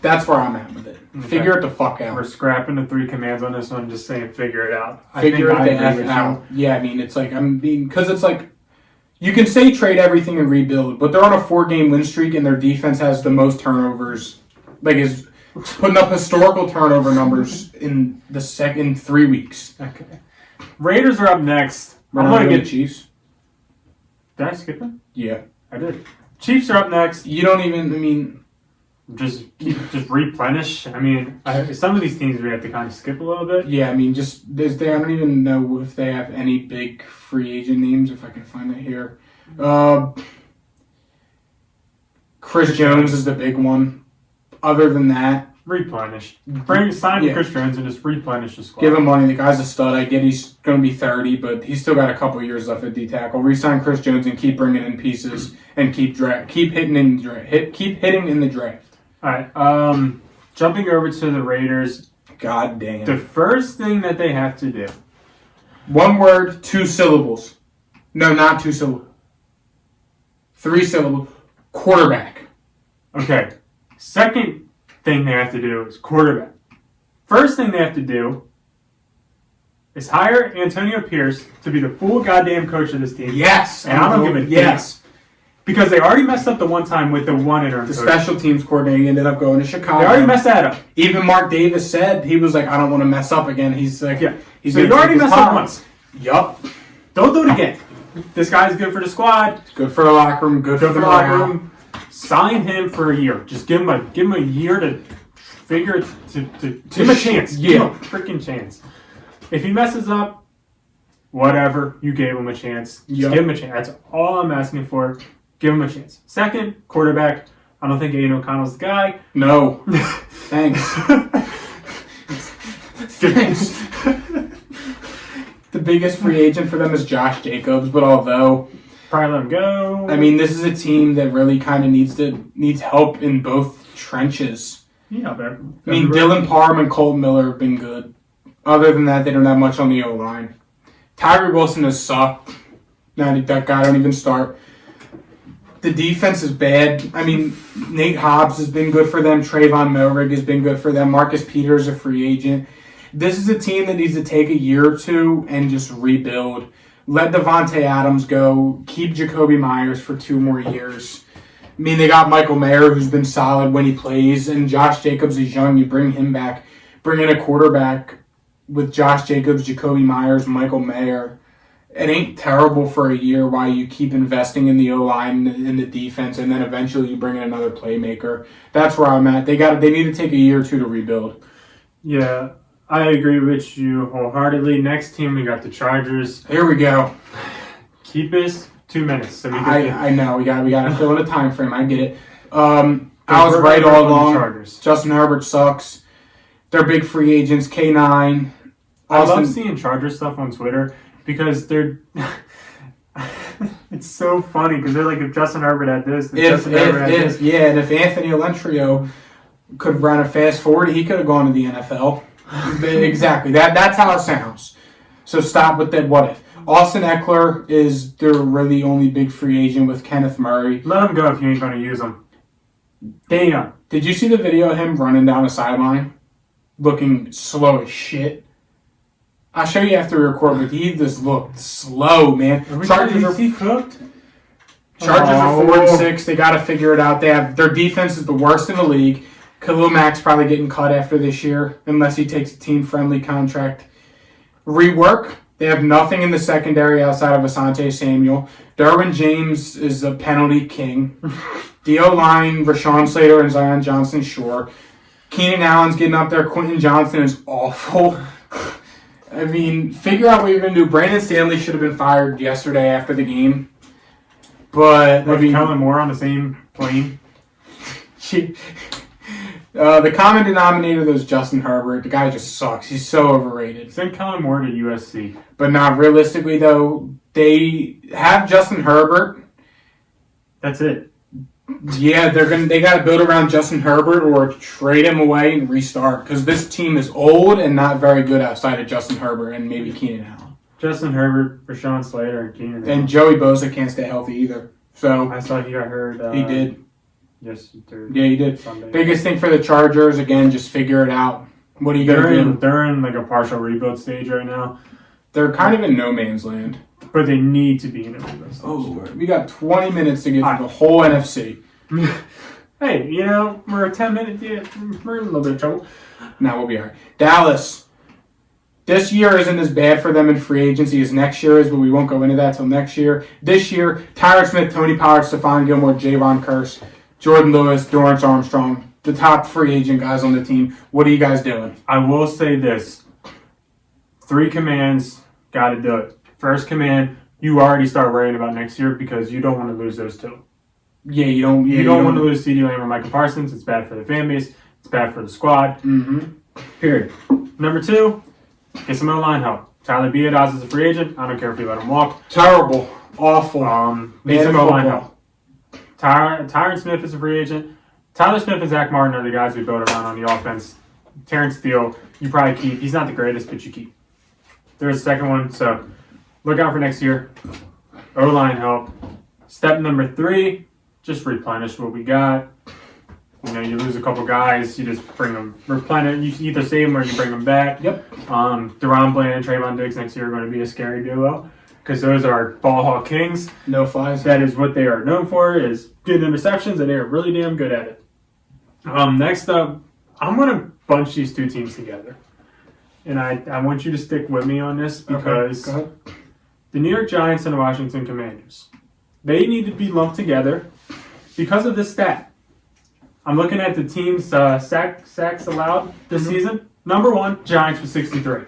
That's where I'm at with it. Okay. Figure it the fuck We're out. scrapping the 3 commands on this one, just saying figure it out. Figure it I the agree F with you. out. Yeah, I mean, it's like, because it's like, you can say trade everything and rebuild, but they're on a 4-game win streak and their defense has the most turnovers. Like, is putting up historical turnover numbers in the second 3 weeks. Okay. Raiders are up next. We're I'm not gonna doing get. the Chiefs. Did I skip them? Yeah. I did. Chiefs are up next. You don't even, I mean, Just replenish. I mean, some of these teams we have to kind of skip a little bit. yeah, I mean, I don't even know if they have any big free agent names, if I can find it here. Chris Jones is the big one. Other than that, Replenish. Sign Yeah. Chris Jones and just replenish the squad. give him money. The guy's a stud. I get he's going to be 30, but he's still got a couple years left at D-tackle. Resign Chris Jones and keep bringing in pieces and keep hitting in the draft. Keep hitting in the draft. All right. Jumping over to the Raiders. God damn. The first thing that they have to do. One word, 2 syllables. No, not 2 syllables. 3 syllables. Quarterback. Okay. Second thing they have to do is quarterback. First thing they have to do is hire Antonio Pierce to be the full goddamn coach of this team. Yes. And I don't give a damn. Yes. Because they already messed up the one time with the one interim The coach. special teams coordinator ended up going to Chicago. They already messed that up. Even Mark Davis said, he was like, I don't want to mess up again. He's like, Yeah. He's So you gonna already take his messed up time. once. Yup. Don't do it again. This guy's good for the squad. Good for the locker room. Good Good for for the the locker morale. room. Sign him for a year. Just give him a year to figure to give him a chance. Give him a freaking chance. If he messes up, whatever. You gave him a chance. Just Yep. give him a chance. That's all I'm asking for. Give him a chance. Second, quarterback. I don't think Aiden O'Connell's the guy. No. Thanks. Thanks. The biggest free agent for them is Josh Jacobs, but although, Probably let him go. I mean, this is a team that really kind of needs help in both trenches. Yeah, there. I mean, Dylan Parham and Colton Miller have been good. Other than that, they don't have much on the O-line. Tyree Wilson has sucked. That guy don't even start. The defense is bad. I mean, Nate Hobbs has been good for them. Trayvon Melrig has been good for them. Marcus Peters, a free agent. This is a team that needs to take a year or two and just rebuild. Let Devontae Adams go. Keep Jacoby Myers for 2 more years. I mean, they got Michael Mayer, who's been solid when he plays, and Josh Jacobs is young. You bring him back. Bring in a quarterback with Josh Jacobs, Jacoby Myers, Michael Mayer. It ain't terrible for a year while you keep investing in the O-line and in the defense, and then eventually you bring in another playmaker. That's where I'm at. They need to take a year or two to rebuild. Yeah, I agree with you wholeheartedly. Next team, we got the Chargers. Here we go. Keep this 2 minutes. So we I know we got to fill in a time frame. I get it. I was right all along. Chargers. Justin Herbert sucks. They're big free agents. K9. I love Austin. seeing Chargers stuff on Twitter because they're. It's so funny because they're like, if Justin Herbert had this, If Anthony Alentrio could run a fast forward, he could have gone to the NFL. Exactly. That's how it sounds. So stop with that what if. Austin Eckler is their really only big free agent with Kenneth Murray. let him go if you ain't going to use him. Damn. Did you see the video of him running down the sideline? Looking slow as shit. I'll show you after we record, but he just looked slow, man. Chargers are cooked. Chargers are 4-6. They got to figure it out. Their defense is the worst in the league. Khalil Mack's probably getting cut after this year unless he takes a team-friendly contract. Rework. They have nothing in the secondary outside of Asante Samuel. Derwin James is a penalty king. The O-line, Rashawn Slater and Zion Johnson, sure. Keenan Allen's getting up there. Quentin Johnson is awful. I mean, figure out what you're going to do. Brandon Stanley should have been fired yesterday after the game. But, With Kellen Moore on the same plane. The common denominator though is Justin Herbert. The guy just sucks. He's so overrated. Send Kellen Moore to USC. But not realistically though, they have Justin Herbert. That's it. Yeah, they got to build around Justin Herbert or trade him away and restart because this team is old and not very good outside of Justin Herbert and maybe Keenan Allen. Justin Herbert, Rashawn Slater, and Keenan Allen. And Joey Bosa can't stay healthy either. So I saw he got hurt. he did. yesterday. Yeah, you did. Sunday. Biggest thing for the Chargers, again, just figure it out. What are you going to do? They're in like a partial rebuild stage right now, They're kind of in no man's land. but they need to be in a rebuild stage. Oh, Lord. We got 20 minutes to get through the whole NFC. Hey, we're 10 minutes. Yeah, we're in a little bit of trouble. Now we'll be all right. Dallas. This year isn't as bad for them in free agency as next year is, but we won't go into that till next year. This year, Tyron Smith, Tony Pollard, Stephon Gilmore, Javon Curse, Jordan Lewis, Dorrance Armstrong, the top free agent guys on the team. What are you guys doing? I will say this. 3 commands, got to do it. First command, you already start worrying about next year because you don't want to lose those 2. Yeah, you don't. You don't want to lose CeeDee Lamb or Michael Parsons. It's bad for the fan base. It's bad for the squad. Mm-hmm. Period. Number 2, get some O-line help. Tyler Biadasz is a free agent. I don't care if you let him walk. Terrible. Awful. Need some Bad O-line football. help. Tyron Smith is a free agent. Tyler Smith and Zach Martin are the guys we built around on the offense. Terrence Steele, you probably keep. He's not the greatest, but you keep. There's a second one, so look out for next year. O-line help. Step number 3, just replenish what we got. You lose a couple guys, you just bring them, replenish. You either save them or you bring them back. Yep. Deron Bland and Trayvon Diggs next year are going to be a scary duo because those are ball hawk kings. No flies. That is what they are known for, is getting interceptions, and they are really damn good at it. Next up, I'm going to bunch these 2 teams together. And I want you to stick with me on this because Okay. the New York Giants and the Washington Commanders, they need to be lumped together because of this stat. I'm looking at the team's sacks allowed this season. Number 1, Giants with 63.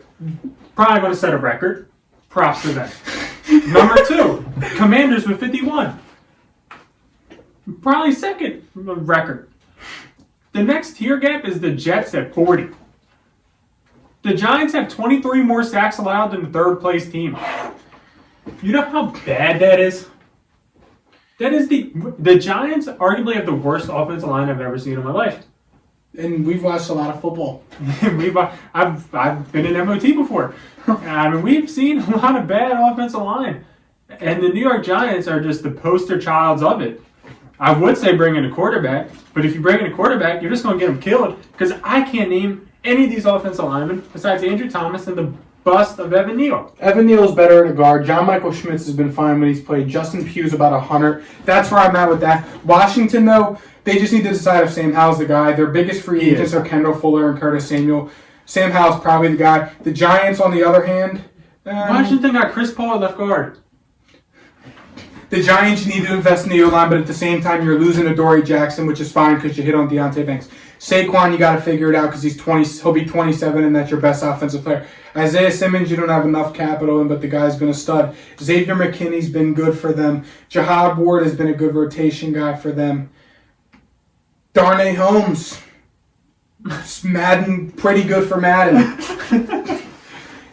Probably going to set a record. Props to them. Number 2, Commanders with 51. Probably second record. The next tier gap is the Jets at 40. The Giants have 23 more sacks allowed than the third place team. You know how bad that is? That is the Giants arguably have the worst offensive line I've ever seen in my life. And we've watched a lot of football. I've been in MOT before. I mean, we've seen a lot of bad offensive line. And the New York Giants are just the poster childs of it. I would say bring in a quarterback, but if you bring in a quarterback, you're just going to get them killed because I can't name any of these offensive linemen besides Andrew Thomas and the bust of Evan Neal. Evan Neal's better at a guard. John Michael Schmitz has been fine when he's played. Justin Pugh's about 100. That's where I'm at with that. Washington, though, they just need to decide if Sam Howell's the guy. Their biggest free agents are Kendall Fuller and Curtis Samuel. Sam Howell's probably the guy. The Giants, on the other hand... Washington got Chris Paul at left guard. The Giants need to invest in the O-line, but at the same time, you're losing Adoree Jackson, which is fine because you hit on Deontay Banks. Saquon, you got to figure it out because he'll be 27, and that's your best offensive player. Isaiah Simmons, you don't have enough capital in, but the guy's been a stud. Xavier McKinney's been good for them. Jahad Ward has been a good rotation guy for them. Darnay Holmes, Madden, pretty good for Madden.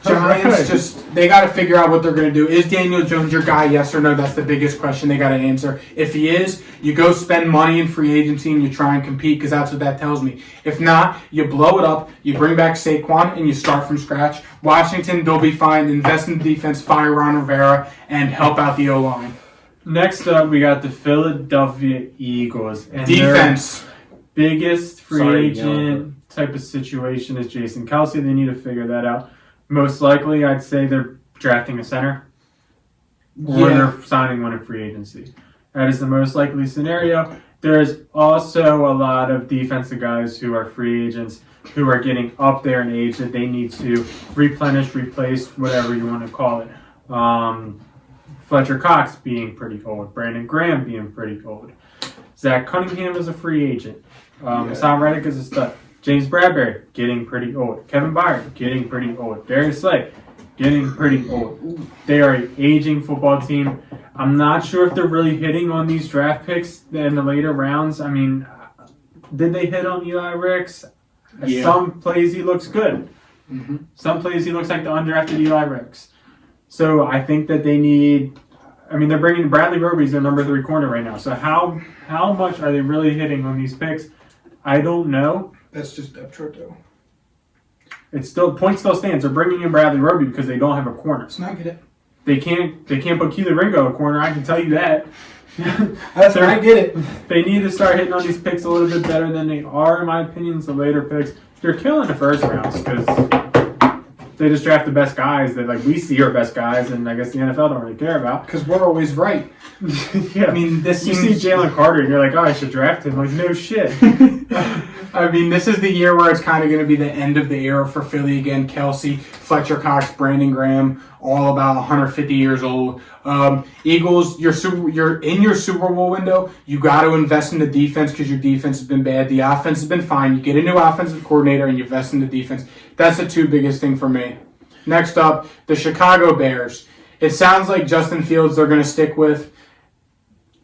Giants they got to figure out what they're going to do. Is Daniel Jones your guy, yes or no? That's the biggest question they got to answer. If he is, you go spend money in free agency and you try and compete because that's what that tells me. If not, you blow it up, you bring back Saquon, and you start from scratch. Washington, they'll be fine. Invest in the defense, fire Ron Rivera, and help out the O-line. Next up, we got the Philadelphia Eagles. And Defense. their biggest free agent type of situation is Jason Kelsey. They need to figure that out. Most likely, I'd say they're drafting a center. Or they're signing one in free agency. That is the most likely scenario. There's also a lot of defensive guys who are free agents who are getting up there in age that they need to replenish, replace, whatever you want to call it. Fletcher Cox being pretty old. Brandon Graham being pretty old. Zach Cunningham is a free agent. Hassan Reddick is a stud. James Bradbury, getting pretty old. Kevin Byard, getting pretty old. Darius Slay, getting pretty old. They are an aging football team. I'm not sure if they're really hitting on these draft picks in the later rounds. I mean, did they hit on Eli Ricks? Yeah. Some plays he looks good. Mm-hmm. Some plays he looks like the undrafted Eli Ricks. So I think that they need... I mean, they're bringing Bradley Roby's their number 3 corner right now. So how much are they really hitting on these picks? I don't know. That's just depth chart, though. Point still stands. They're bringing in Bradley Roby because they don't have a corner. Let's not get it. They can't put Keely Ringo a corner. I can tell you that. That's I get it. They need to start hitting on these picks a little bit better than they are, in my opinion. The later picks, they're killing the first rounds because they just draft the best guys that we see are best guys, and I guess the NFL don't really care about because we're always right. Yeah, I mean, you see Jalen Carter and you're like, oh, I should draft him. Like, no shit. I mean, this is the year where it's kind of going to be the end of the era for Philly again. Kelsey, Fletcher Cox, Brandon Graham, all about 150 years old. Eagles, you're in your Super Bowl window. You got to invest in the defense because your defense has been bad. The offense has been fine. You get a new offensive coordinator and you invest in the defense. That's the two biggest thing for me. Next up, the Chicago Bears. It sounds like Justin Fields they're going to stick with.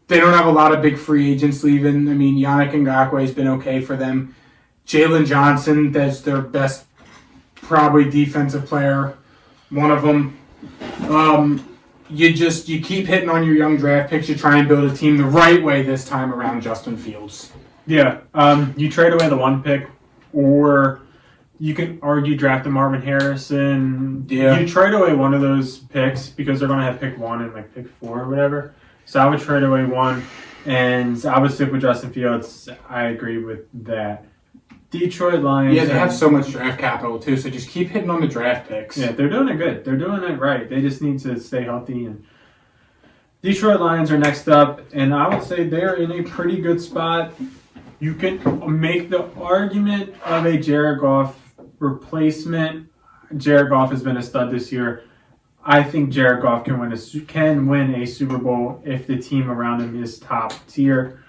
They don't have a lot of big free agents leaving. I mean, Yannick Ngakoue has been okay for them. Jalen Johnson, that's their best, probably defensive player, one of them. You keep hitting on your young draft picks. You try and build a team the right way this time around Justin Fields. Yeah, you trade away the one pick, or you can argue draft a Marvin Harrison. Yeah. You trade away one of those picks because they're going to have pick 1 and pick 4 or whatever. So I would trade away one, and I would stick with Justin Fields. I agree with that. Detroit Lions. Yeah, they have so much draft capital too, so just keep hitting on the draft picks. Yeah, they're doing it good. They're doing it right. They just need to stay healthy. And Detroit Lions are next up, and I would say they're in a pretty good spot. You can make the argument of a Jared Goff replacement. Jared Goff has been a stud this year. I think Jared Goff can win a Super Bowl if the team around him is top tier.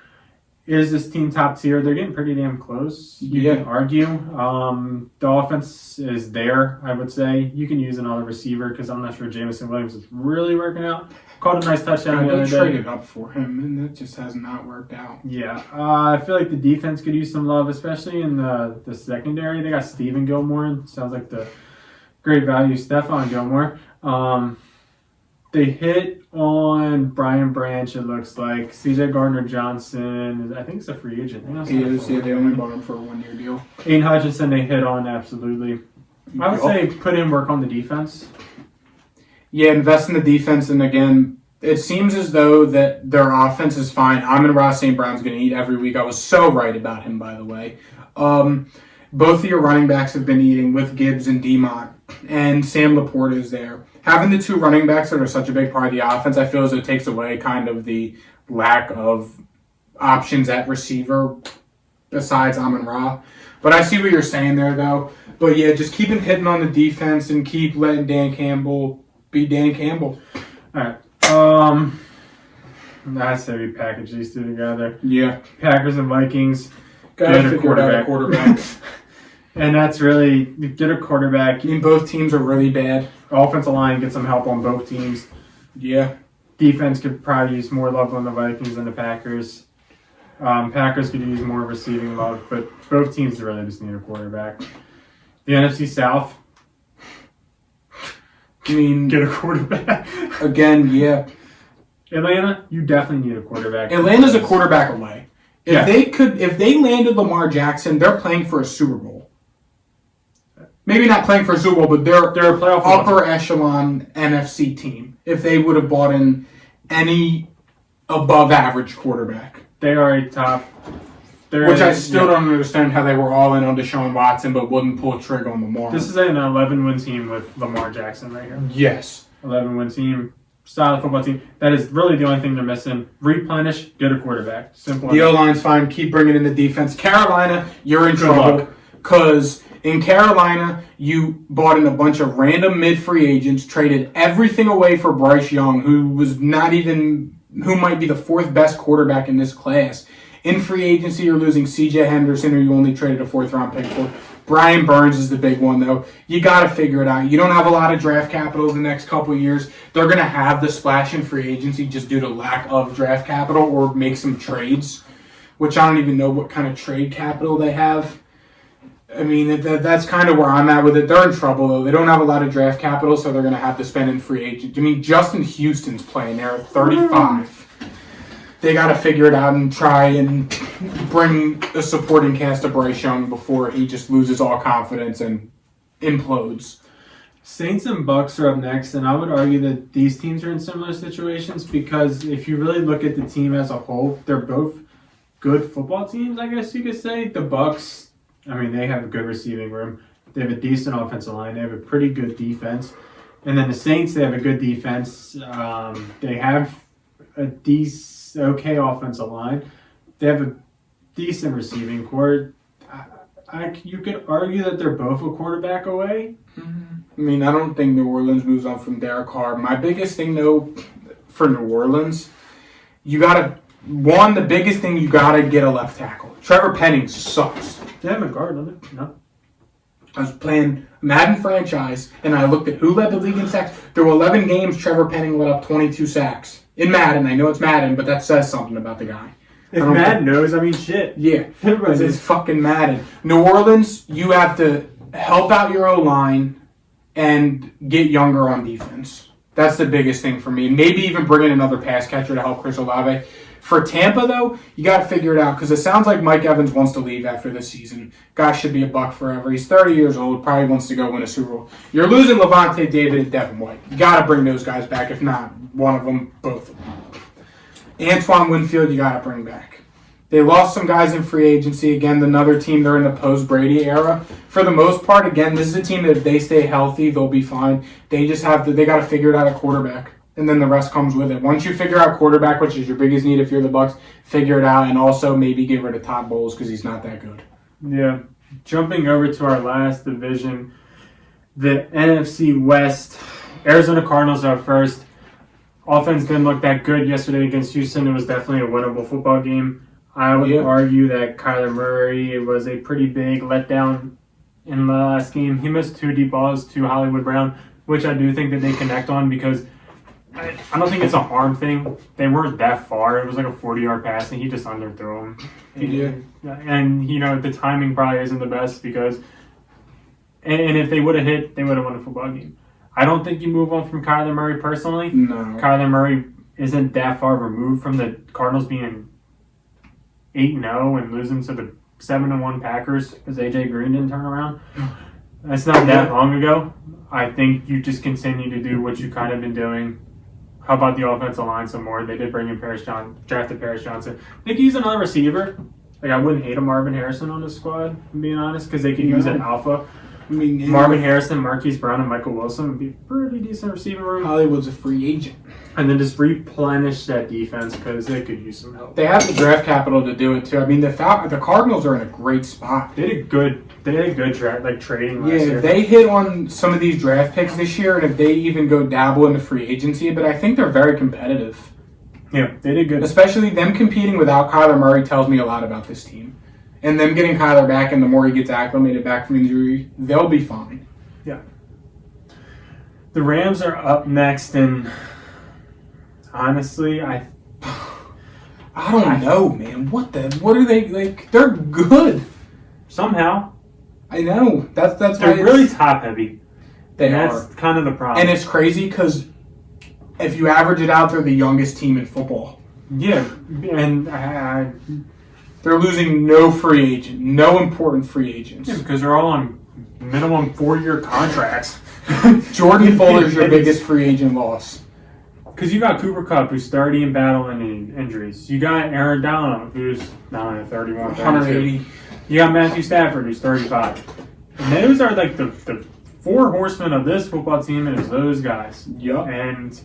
Is this team top tier? They're getting pretty damn close. You can argue. The offense is there, I would say. You can use another receiver because I'm not sure Jameson Williams is really working out. Caught a nice touchdown the other day. They traded up for him, and that just has not worked out. Yeah. I feel like the defense could use some love, especially in the secondary. They got Steven Gilmore. Sounds like the great value Stephon Gilmore. They hit on Brian Branch, it looks like. CJ Gardner-Johnson, I think it's a free agent. He is, yeah, they only bought him for a 1-year deal. Aiden Hutchinson, they hit on, absolutely. I would say put in work on the defense. Yeah, invest in the defense, and again, it seems as though that their offense is fine. Amon-Ra St. Brown's going to eat every week. I was so right about him, by the way. Both of your running backs have been eating with Gibbs and DeMont, and Sam Laporta is there. Having the two running backs that are such a big part of the offense, I feel as it takes away kind of the lack of options at receiver besides Amon-Ra. But I see what you're saying there, though. But yeah, just keep hitting on the defense and keep letting Dan Campbell be Dan Campbell. All right. I say we package these two together. Yeah. Packers and Vikings. Gotta figure out a quarterback. And that's really, get a quarterback. I mean, both teams are really bad. Offensive line, get some help on both teams. Yeah. Defense could probably use more love on the Vikings than the Packers. Packers could use more receiving love, but both teams really just need a quarterback. The NFC South. I mean, get a quarterback. Again, yeah. Atlanta, you definitely need a quarterback. Atlanta's a quarterback away. If they landed Lamar Jackson, they're playing for a Super Bowl. Maybe not playing for a Super Bowl, but they're a playoff upper echelon NFC team. If they would have bought in any above average quarterback, they are a top. Which I still don't understand how they were all in on Deshaun Watson, but wouldn't pull a trigger on Lamar. This is an 11-win team with Lamar Jackson right here. Yes, 11-win team. Solid football team. That is really the only thing they're missing. Replenish, get a quarterback. Simple. The O-line's fine. Keep bringing in the defense. Carolina, you're in trouble because in Carolina, you bought in a bunch of random mid-free agents, traded everything away for Bryce Young, who might be the fourth best quarterback in this class. In free agency, you're losing C.J. Henderson, who you only traded a 4th-round pick for. Brian Burns is the big one, though. You got to figure it out. You don't have a lot of draft capital the next couple of years. They're going to have the splash in free agency just due to lack of draft capital or make some trades, which I don't even know what kind of trade capital they have. I mean, that's kind of where I'm at with it. They're in trouble, though. They don't have a lot of draft capital, so they're going to have to spend in free agent. I mean, Justin Houston's playing there at 35. They got to figure it out and try and bring a supporting cast of Bryce Young before he just loses all confidence and implodes. Saints and Bucks are up next, and I would argue that these teams are in similar situations because if you really look at the team as a whole, they're both good football teams, I guess you could say. The Bucks, I mean, they have a good receiving room. They have a decent offensive line. They have a pretty good defense. And then the Saints, they have a good defense. They have a okay offensive line. They have a decent receiving core. You could argue that they're both a quarterback away. I mean, I don't think New Orleans moves on from Derek Carr. My biggest thing, though, for New Orleans, the biggest thing, you got to get a left tackle. Trevor Penning sucks. They have a guard, don't they? No. I was playing Madden franchise, and I looked at who led the league in sacks. There were 11 games Trevor Penning let up 22 sacks. In Madden, I know it's Madden, but that says something about the guy. If Madden knows, I mean, shit. Yeah, it's fucking Madden. New Orleans, you have to help out your O-line and get younger on defense. That's the biggest thing for me. Maybe even bring in another pass catcher to help Chris Olave. For Tampa, though, you got to figure it out because it sounds like Mike Evans wants to leave after this season. Guy should be a Buck forever. He's 30 years old, probably wants to go win a Super Bowl. You're losing Levante David and Devin White. You got to bring those guys back. If not, one of them, both of them. Antoine Winfield, you got to bring back. They lost some guys in free agency. Again, another team, they're in the post-Brady era. For the most part, again, this is a team that if they stay healthy, they'll be fine. They just got to figure it out at quarterback. And then the rest comes with it. Once you figure out quarterback, which is your biggest need if you're the Bucs, figure it out. And also maybe get rid of Todd Bowles because he's not that good. Yeah. Jumping over to our last division, the NFC West. Arizona Cardinals are first. Offense didn't look that good yesterday against Houston. It was definitely a winnable football game. I would argue that Kyler Murray was a pretty big letdown in the last game. He missed 2 deep balls to Hollywood Brown, which I do think that they connect on because I don't think it's a arm thing. They weren't that far. It was like a 40-yard pass, and he just underthrew him. Yeah. And, the timing probably isn't the best because – and if they would have hit, they would have won the football game. I don't think you move on from Kyler Murray personally. No. Kyler Murray isn't that far removed from the Cardinals being 8-0 and losing to the 7-1 Packers because A.J. Green didn't turn around. That's not that long ago. I think you just continue to do what you've kind of been doing. How about the offensive line some more? They did bring in drafted Paris Johnson. I think he's another receiver. I wouldn't hate a Marvin Harrison on the squad, I'm being honest, because they could use an alpha. I mean, Marvin Harrison, Marquise Brown, and Michael Wilson would be a pretty decent receiver room. Hollywood's a free agent. And then just replenish that defense because they could use some help. They have the draft capital to do it, too. I mean, the Cardinals are in a great spot. They did good trading last year. Yeah, they hit on some of these draft picks this year, and if they even go dabble into free agency, but I think they're very competitive. Yeah, they did good. Especially them competing without Kyler Murray tells me a lot about this team. And them getting Kyler back, and the more he gets acclimated back from injury, they'll be fine. Yeah. The Rams are up next, and honestly, I don't know, man. What are they like? They're good. Somehow. I know. That's why they're really top heavy. That's kind of the problem. And it's crazy because if you average it out, they're the youngest team in football. Yeah, and they're losing no free agent, no important free agents. Yeah, because they're all on minimum 4-year contracts. Jordan Fuller's your biggest free agent loss. Because you got Cooper Kupp, who's 30 and battling injuries. You got Aaron Donald, who's now at 31, 180. You got Matthew Stafford, who's 35. And those are like the 4 horsemen of this football team, and it's those guys. Yep. And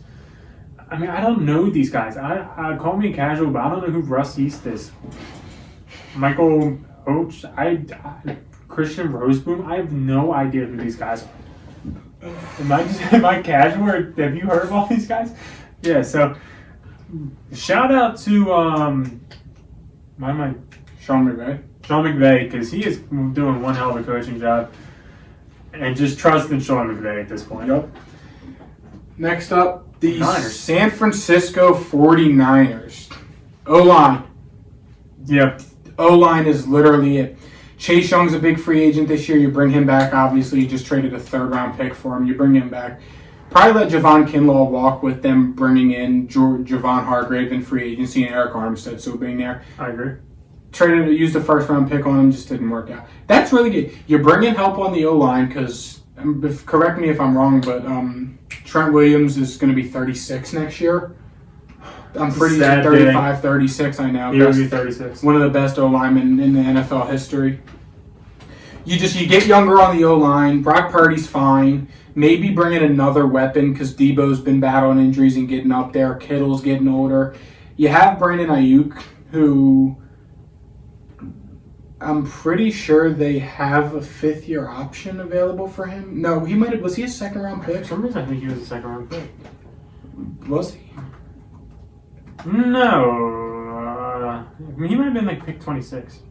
I mean, I don't know these guys. I call me casual, but I don't know who Russ East is. Michael Oach, Christian Roseboom. I have no idea who these guys are. Am I casual, or have you heard of all these guys? Yeah. So, shout out to Sean McVay. Sean McVay, because he is doing one hell of a coaching job, and just trust in Sean McVay at this point. Yep. Next up, the Niners. San Francisco 49ers. O-line. Yep. O-line is literally it. Chase Young's a big free agent this year. You bring him back, obviously. You just traded a 3rd-round pick for him. You bring him back. Probably let Javon Kinlaw walk with them bringing in Javon Hargrave in free agency and Eric Armstead still being there. I agree. Used a 1st-round pick on him, just didn't work out. That's really good. You bring in help on the O-line because correct me if I'm wrong, but Trent Williams is going to be 36 next year. I'm pretty sure 35, 36, I know. He would be 36. One of the best O-linemen in the NFL history. You get younger on the O-line. Brock Purdy's fine. Maybe bring in another weapon because Debo's been battling injuries and getting up there. Kittle's getting older. You have Brandon Ayuk, who I'm pretty sure they have a fifth-year option available for him. No, was he a second-round pick? For some reason, I think he was a second-round pick. Was he? No. He might have been like pick 26.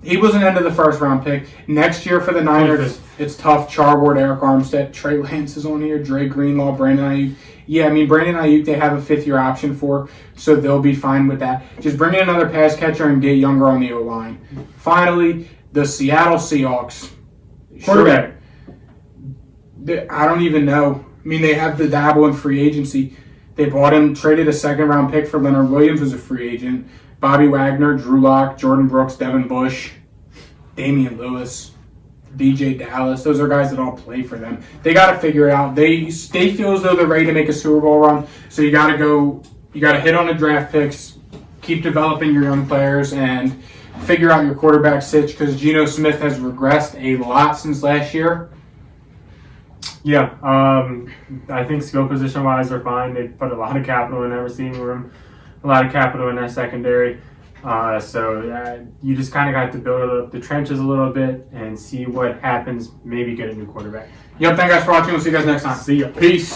He was an end-of-the-first-round pick. Next year for the Niners, 25th. It's tough. Charward, Eric Armstead, Trey Lance is on here, Dre Greenlaw, Brandon Ayuk. Yeah, I mean, Brandon Ayuk, they have a fifth-year option for, so they'll be fine with that. Just bring in another pass catcher and get younger on the O-line. Finally, the Seattle Seahawks. Quarterback. I don't even know. I mean, they have the dabble in free agency. They bought him, traded a second-round pick for Leonard Williams, who's a free agent. Bobby Wagner, Drew Lock, Jordan Brooks, Devin Bush, Damian Lewis, DJ Dallas. Those are guys that all play for them. They got to figure it out. They feel as though they're ready to make a Super Bowl run. So you got to hit on the draft picks, keep developing your young players, and figure out your quarterback sitch because Geno Smith has regressed a lot since last year. Yeah, I think skill position-wise they're fine. They put a lot of capital in their receiving room, a lot of capital in their secondary. So you just kind of got to build up the trenches a little bit and see what happens. Maybe get a new quarterback. Yep, thank you guys for watching. We'll see you guys next time. See ya. Peace.